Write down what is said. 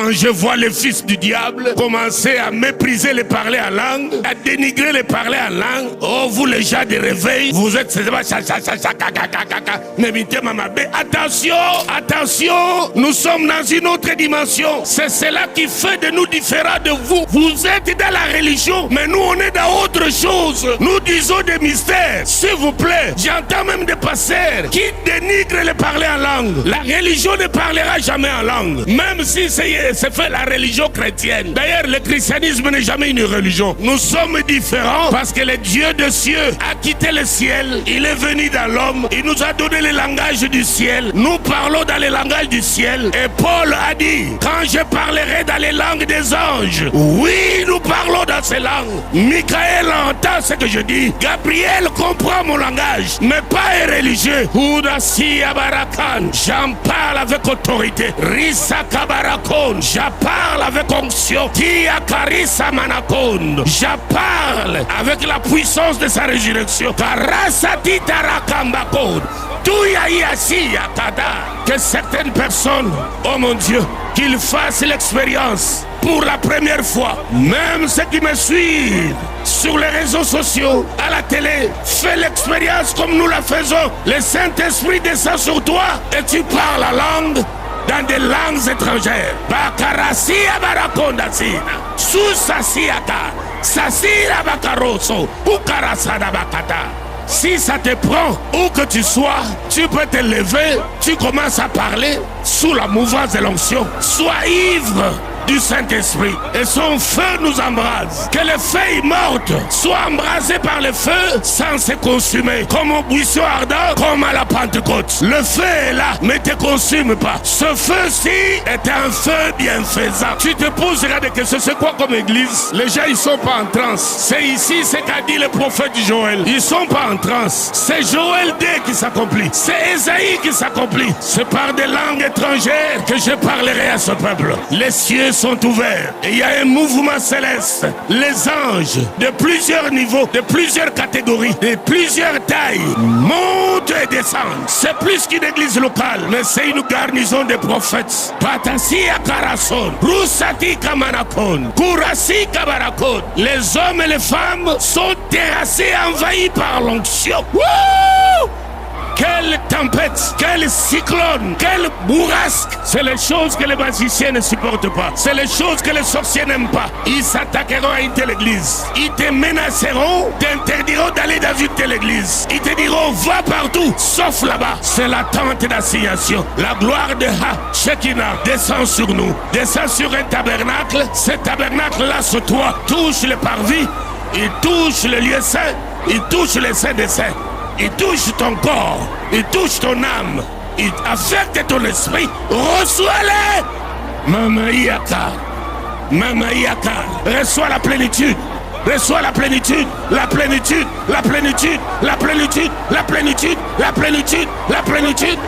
Quand je vois les fils du diable commencer à mépriser les parler en langue, à dénigrer les parler en langue, oh vous les gens de réveil, vous êtes... Attention, attention, nous sommes dans une autre dimension. C'est cela qui fait de nous différents de vous. Vous êtes dans la religion, mais nous on est dans autre chose. Nous disons des mystères. S'il vous plaît, j'entends même des pasteurs qui dénigrent les parler en langue. La religion ne parlera jamais en langue, même si c'est fait la religion chrétienne. D'ailleurs, le christianisme n'est jamais une religion. Nous sommes différents parce que le Dieu des cieux a quitté le ciel. Il est venu dans l'homme. Il nous a donné le langage du ciel. Nous parlons dans le langage du ciel. Et Paul a dit, quand je parlerai dans les langues des anges, oui, nous parlons dans ces langues. Michael entend ce que je dis. Gabriel comprend mon langage, mais pas un religieux. J'en parle avec autorité. Risa Kabarakon, je parle avec onction. Tia Karisa Manakon, je parle avec la puissance de sa résurrection. Karasati Tarakambakon. Que certaines personnes, oh mon Dieu, qu'ils fassent l'expérience pour la première fois. Même ceux qui me suivent sur les réseaux sociaux, à la télé, fais l'expérience comme nous la faisons. Le Saint-Esprit descend sur toi et tu parles la langue dans des langues étrangères. Bakarasia barakondasina, susasiata, sasira bakaroso, ukarasada bakata. Si ça te prend, où que tu sois, tu peux te lever, tu commences à parler sous la mouvance de l'onction. Sois ivre du Saint-Esprit et son feu nous embrase. Que les feuilles mortes soient embrasées par le feu sans se consumer, comme au buisson ardent, comme à la Pentecôte. Le feu est là, mais ne te consume pas. Ce feu-ci est un feu bienfaisant. Tu te poses des questions, c'est quoi comme église? Les gens ils sont pas en transe. C'est ici ce qu'a dit le prophète Joël. Ils sont pas en transe. C'est Joël 2 qui s'accomplit. C'est Ésaïe qui s'accomplit. C'est par des langues étrangères que je parlerai à ce peuple. Les cieux sont ouverts et il y a un mouvement céleste. Les anges de plusieurs niveaux, de plusieurs catégories, de plusieurs tailles montent et descendent. C'est plus qu'une église locale, mais c'est une garnison de prophètes. Patasia Karason, Rusati Kamanakon, Kurasi Kabarakon. Les hommes et les femmes sont terrassés, envahis par l'onction. Quelle tempête, quel cyclone, quelle bourrasque. C'est les choses que les magiciens ne supportent pas. C'est les choses que les sorciers n'aiment pas. Ils s'attaqueront à une telle église. Ils te menaceront, t'interdiront d'aller dans une telle église. Ils te diront va partout, sauf là-bas. C'est la tente d'assignation. La gloire de Shekinah descend sur nous, descend sur un tabernacle. Ce tabernacle-là sur toi touche le parvis, il touche le lieu saint, il touche les saints des saints. Il touche ton corps, il touche ton âme, il affecte ton esprit. Reçois-les. Mama Yaka, reçois la plénitude. Reçois la plénitude, la plénitude, la plénitude, la plénitude, la plénitude, la plénitude, la plénitude.